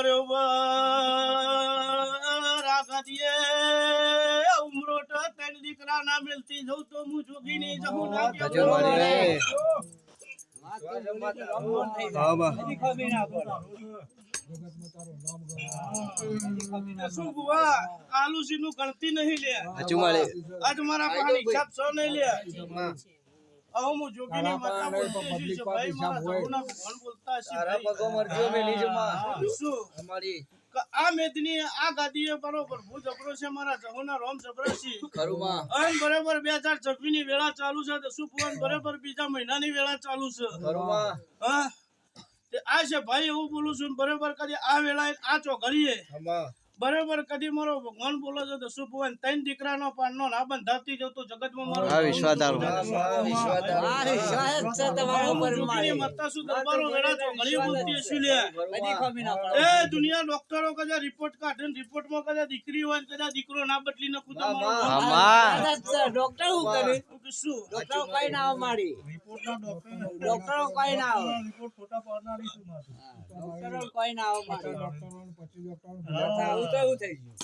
બરોબર રાખીએ ઉમરોટ ત્રણ દીકરા ના મિલતી જઉં તો હું જોગી નહીં જઉં ના શું બુઆ આલુસી નું ગણતી નહીં લે આજ મારા પાસે હિસાબ છો નહીં લે હું જોગીની માતા બોલતી છું ભાઈ મારા જગુના ભગવાન બોલતા છે શું અમારી આ મેદની આ ગાદીએ બરોબર ભૂ જબરો છે મારા જગુના રોમ જબરો છે ખરુમાં અન બરોબર 2026 ની વેળા ચાલુ છે તો શું ફોન બરોબર બીજા મહિનાની વેળા ચાલુ છે ખરુમાં હા તે આ છે ભાઈ એવું બોલું છું બરોબર કદી આ વેળા આ ચોઘડીએ બરોબર કદી મારો ભગવાન બોલો છો તો શું ભગવાન ત્રણ દીકરાનો પાણનો ના બંધાતી જતો જગતમાં મારો આ વિશ્વાદાર છે તમારો પરમાણી મત્તા શું દરબારો વેળા ચોઘડી બોલતી છે લે એ દુનિયા ડોક્ટરો કદા રિપોર્ટ કાઢે રિપોર્ટમાં કદા દીકરી હોય કદા દીકરો ના બદલી ન ખુદા મારો ડોક્ટર હું કરે શું ડોક્ટર કઈ ના મારી રિપોર્ટના ડોક્ટર કઈ ના રિપોર્ટ ફોટા પાડનારી શું ડોક્ટર કઈ ના મારી ડોક્ટરો 25 ડોક્ટર ઉતાવું થઈ ગયું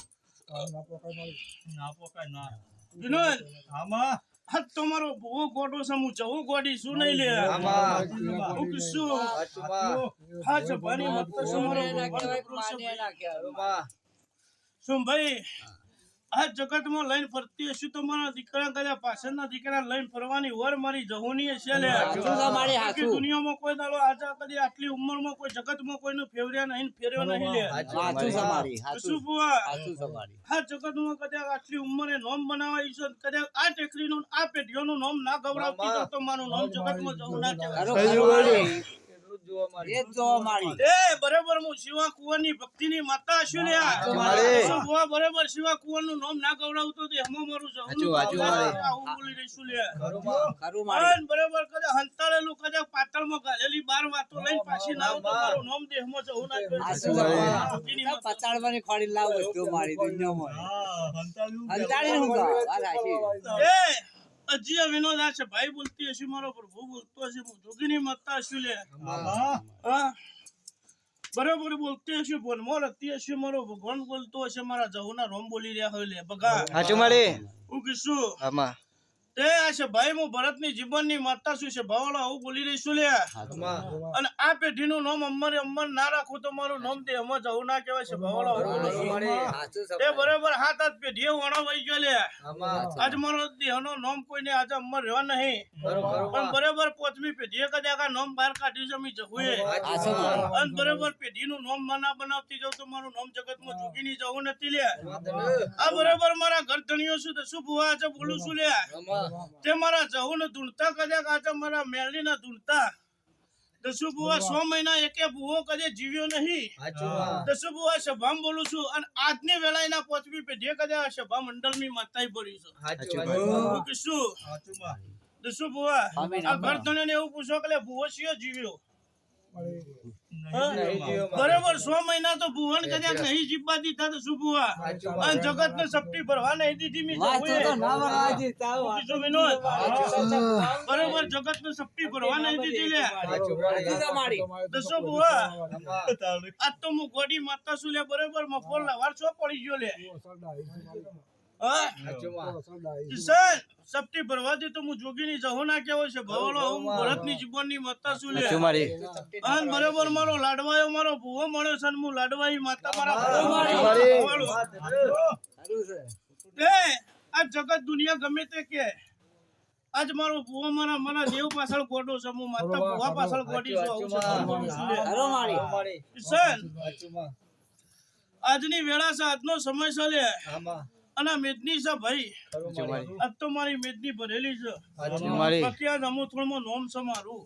ના પોકાય ના વિનોદ આમાં હાથ તમારો બહુ ગોડો સમુ જવું ગોડી શું નહીં લે આમાં હું શું હા જબાની મત તમારો શું ભાઈ આ જગતમાં લઈને ફરતી હશું તો મારા દીકરા કદા પાછળના દીકરા લઈને ફરવાની વર મારી જહોની છે લે દુનિયામાં કોઈ દાડો આજા કદી આટલી ઉંમરમાં કોઈ જગતમાં કોઈનું ફેવર્યા નહીં ફેર્યો નહીં લે શું બુઆ આ જગતમાં કદાચ આટલી ઉંમરે નોમ બનાવાય છે કદાચ આ ટેકરીનું આ પેઢીઓનું નોમ ના ગૌરવતી તો મારું નોમ જગતમાં જવું ના કહેવાય બરોબર હું શિવા કુંવરની ભક્તિની માતા છું લે બરોબર શિવા કુંવરનું નામ ના ગૌરવતો હમો મારું બોલી રહીશું લે બરોબર કદાચ હંતાળેલું કદાચ પાતળમાં ગાલેલી 12 વાતો લઈને પાછી ના આવતો મારું નામ દેહમાં જવું ના પતાળવાની ખોડી લાવ વસ્તુ મારી દુનિયામાં હંતાળી હું અજી વિનોદ આ છે ભાઈ બોલતી હશે મારો પ્રભુ બોલતો હશે હું જોગીની માતા હશું લે બરોબર બોલતી હશે બોલમો રતી હશે મારો ભગવાન બોલતો હશે મારા જહુના રોમ બોલી રહ્યા હોય લે બગા હાચું મળે હું કીશું આમાં તે આ છે ભાઈ હું ભરતની જીવનની માતા છું છે ભાવળો આવું બોલી રહીશું લે અને આ પેઢીનું નામ અમર ના રાખું તો મારું નામ તે અમર જવું ના કહેવાય છે ભાવળો તે બરોબર હાથ હાથ પેઢીએ વણો વઈ ગયો લે આજ મારો દેહનો નામ કોઈને આજે અમર રહેવા નહીં પણ બરોબર પોચમી પેઢીએ કદાચ આ નામ બહાર કાઢ્યું છે મી જહુએ અને બરોબર પેઢીનું નામ ના બનાવતી જાવ તો મારું નામ જગતમાં જોગીની જવું નથી લે આ બરોબર મારા ઘર ધણીઓ છું તો શું ભુવા આજે બોલું છું લે તે મારા જહુને ધૂણતા કદાચ આજે મારા મેળીના ધૂણતા દસુ બુઆ 100 મહિના એકે બુઓ કદે જીવ્યો નહીં દસુ બુઆ સભા બોલું છું અને આજની વેળાના પોચમી પેઢી કદે આ સભા મંડળની માતાઈ ભરી છે શું દસુ બુઆ આ ઘર ધણીને એવું પૂછો કે બુઓ શિયો જીવ્યો બરોબર 100 મહિના તો ભુવન કદાચ નહીં જીવવા દીધા તો શું બુઆ અને જગત ને સપટી ભરવા નહીં દીધી મી બરોબર જગત ને સપટી ભરવા નહીં દીધી લે દસો બુઆ આ તો હું ગોડી માતા છું લે બરોબર મફોલ લવાર છો પડી ગયો લે સપટી ભરવા દે તો હું જોગીની જહો ના કેવો છે ભવાળો હું ભરતની જીવનની માતા છું લે અને બરોબર મારો લાડવાયો મારો ભૂવો મળ્યો છે હું લાડવાઈ માતા મારા આ જગત દુનિયા ગમે તે કે આજ મારો ભૂવો મારા દેવ પાછળ ગોડો છે હું માતા ભૂવા પાછળ ગોડી છું આજની વેળા છે આજનો સમય છે લે અને મેદની છે ભાઈ આજ તો મારી મેદની ભરેલી છે બાકી આજ અમુથળમાં નોમ છે મારું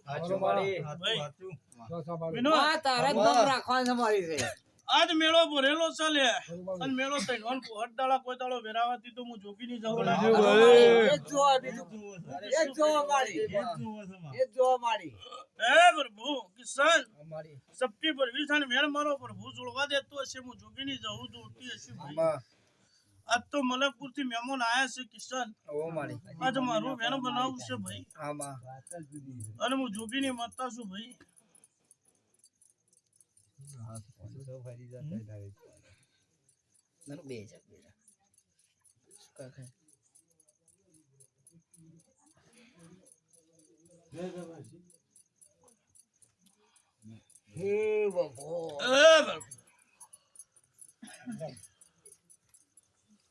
આજ મેળો ભરેલો ચાલે અને મેળો તૈન દાડા કોઈ દાડો વેરાવાથી તો હું જોગીની જવું પ્રભુ કિશન સપટી ભરવી છે મેળ મારો પ્રભુ જોડવા દેતો હશે હું જોગીની જવું જોડતી હશે આજ તો મલકપુર થી મહેમાન આયા છે કિશન આજ મારું વેણ બનાવવું છે ભાઈ અને હું જોગીની માતા છું ભાઈ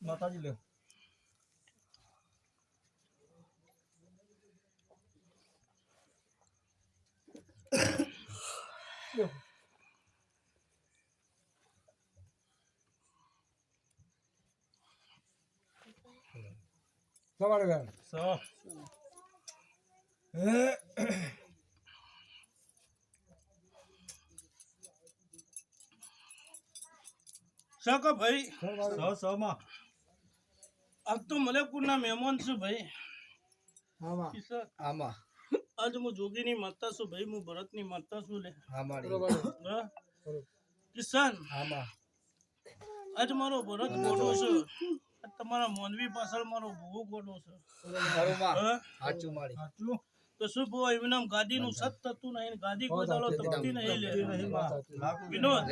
માતાજી લે સવારે ગાય શાકા ભાઈ માં આજ તો મલેકપુરના મહેમાન છું ભાઈ આમાં કિશન આમાં આજ હું જોગીની માતા છું ભાઈ હું ભરતની માતા છું લે હા? કિશન આમાં આજ મારો ભરત ગોડો છે આજ તમારા મોનવી પાછળ મારો ભૂવો ગોડો છે હા? સાચું મારી સાચું તો શું ભૂવો એનું નામ ગાદીનું સત થતું નહીં ગાદી કોઈ દાડો તપતી નહીં લે વિનોદ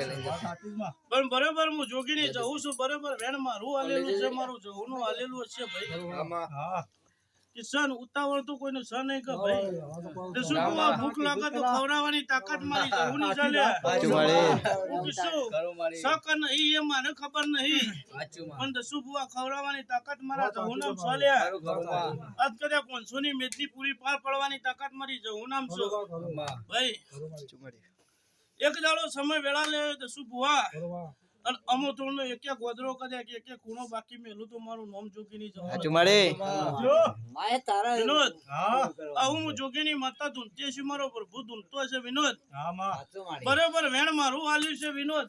પણ બરાબર હું જોગીને જઉં છું બરાબર વેણ મારું હાલેલું છે મારું જવું હાલેલું હશે ભાઈ આમાં હા કિશન ઉતાવળ તો કોઈને સહ નહીં કે ભાઈ તો શું ભૂવા ભૂખ લાગે તો ખવડાવવાની તાકાત મારી જવુંની ચાલે શક નહીં એ મને ખબર નહીં પણ દસુ ભૂવા ખવડાવવાની તાકાત મારા જવું નામ ચાલ્યા આજ કદાચ 500 ની મેદની પૂરી પાર પડવાની તાકાત મારી જવું નામ છો ભાઈ એક દાડો સમય વેળા લે દસુ ભૂવા અને અમો તોડનો એક એક ગોદરો કદાચ એક એક ખૂણો બાકી મેલું તો મારું નામ જોગીની જવું વિનોદ આવું હું જોગીની માતા ધૂનતી છે મારો પ્રભુ ધૂનતો છે વિનોદ બરોબર વેણ મારું હાલ્યું છે વિનોદ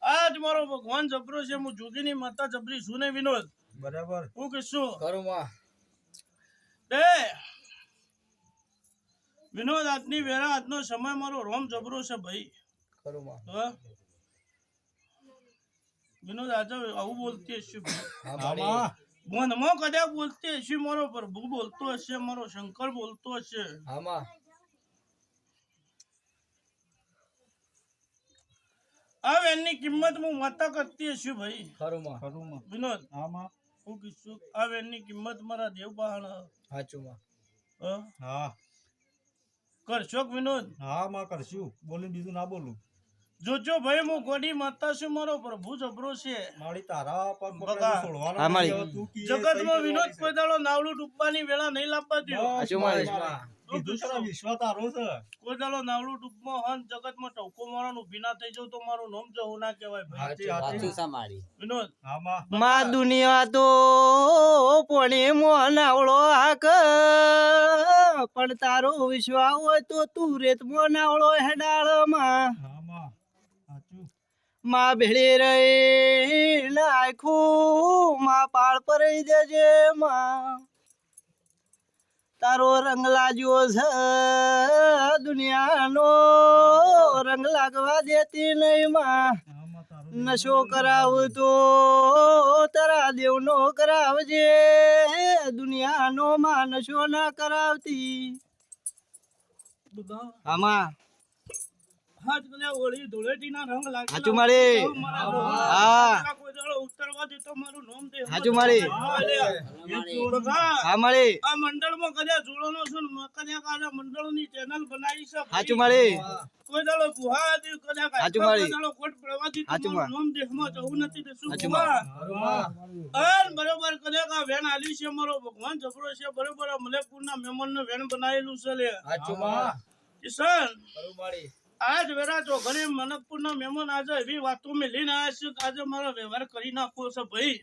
આજ મારો ભગવાન જબરો છે હું જોગીની માતા જબરી છું ને વિનોદ બરાબર હું કીશું વિનોદ આજની વેળા આજનો સમય મારો રોમ જબરો છે ભાઈ હા? વિનોદ આજે આવું બોલતી હશે મનમાં કદાચ બોલતી હશે મારો પ્રભુ બોલતો હશે મારો શંકર બોલતો હશે આ વેનની કિંમત હું માતા કરતી હશે ભાઈ વિનોદ હું કીધું આ વેનની કિંમત મારા દેવ બહાણ કરશો વિનોદ હા માં કરશું બોલી બીજું ના બોલું જોજો ભાઈ હું ગોડી માતા છું મારો પ્રભુ જબરો છે મારી તારા પર બગા. છોડવાનો જગતમાં વિનોદ કોઈ દાડો નાવડું ડૂબવાની વેળા નહીં લાવવા દ્યો કીધું છે વિશ્વાસ તારો છે કોઈ દાડો નાવડું ડૂબમાં હન જગતમાં ટવકો મારવાનું ભીના થઈ જાવ તો મારું નામ જવું ના કહેવાય ભાઈ વિનોદ માં દુનિયા તો પોણે મોનાવળો આક પણ તારો વિશ્વાસ હોય તો તું રેત મોનાવળો હેડાળમાં માં ભેળી રહી નાખું માં પાળ પર જજે માં તારો રંગ લાગ્યો છે દુનિયાનો રંગ લાગવા દેતી નહીં માં નશો કરાવતો તારા દેવનો કરાવજે દુનિયાનો માં નશો ના કરાવતી આમાં હાથ કદાચ ઓળી ધૂળેટીના રંગ લાગે હાચું મારી હા કોઈ દાડો ઉતરવા દે તો મારું નામ દે હાચું મારી બગા. હા મારી આ મંડળમાં કદાચ જોડવાનો છું ને કદાચ આ મંડળની ચેનલ બનાવી છે ભાઈ. હાચું મારી કોઈ દાડો ભુહા દી કદાચ હાચું મારી. કોઈ દાડો કોટ પડવા દી હાચું તમારું નામ દેહમાં જવું નથી તે શું હાચું ભુવા? અન બરોબર કદાચ આ વેણ આલી છે મારો ભગવાન જબરો છે બરોબર આ મલેકપુરના મહેમાનને વેણ બનાવેલું છે લે કિશન આજ વેરા જો ઘરે મનકપુરના મહેમાન આજે એવી વાતો મેં લઈને આવ્યા છે કે આજે મારો વ્યવહાર કરી નાખવો છે ભાઈ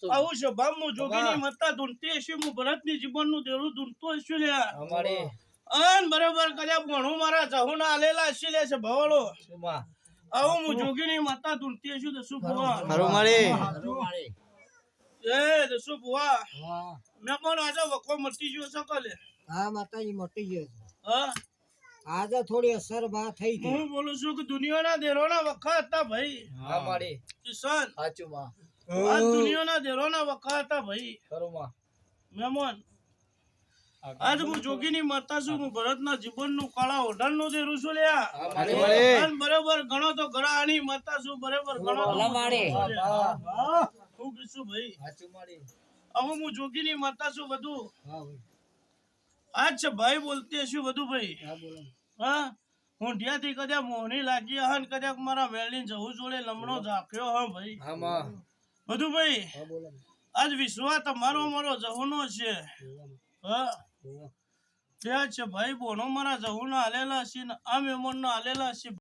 આવું છે ભામ હું જોગીની માતા ધૂનતી હશે હું ભરતની જીવનનું દેરું ધૂનતો હશે લે અન બરોબર કદાચ ભણું મારા જહુના આલેલા હશે લે છે ભવાળો આવું હું જોગીની માતા ધૂનતી હશે તો શું ભવા ખરું મારી એ તો શું ભવા મહેમાન આજે વખો મટી ગયો છે કલે હા માતાજી મોટી ગયો હા આજે થોડી અસર બા થઈ હતી હું બોલું છું કે દુનિયાના દેરોના વખા હતા ભાઈ કિશન આ દુનિયાના દેરોના વખા હતા ભાઈ મહેમાન આજ હું જોગીની માતા છું હું ભરતના જીવનનું કાળા ઓઢાણનું જે રૂસું લ્યા હાચું મળી અને બરાબર ગણો તો ગળાની માતા છું બરાબર ગણો તો હું કીધું ભાઈ હવે હું જોગીની માતા છું બધું આજ છે ભાઈ બોલતી હશું બધું ભાઈ હા હું ઢિયાથી કદાચ મોહની લાગી હા ને કદાચ મારા મેળની જવું જોડે લમણો ઝાંખ્યો હા ભાઈ બધું ભાઈ આજ વિશ્વાસ તમારો મારો જહુનો છે હા ત્યાં છે ભાઈ બોનો મારા જહુના હાલેલા છે ને આ મેમોનના હાલેલા છે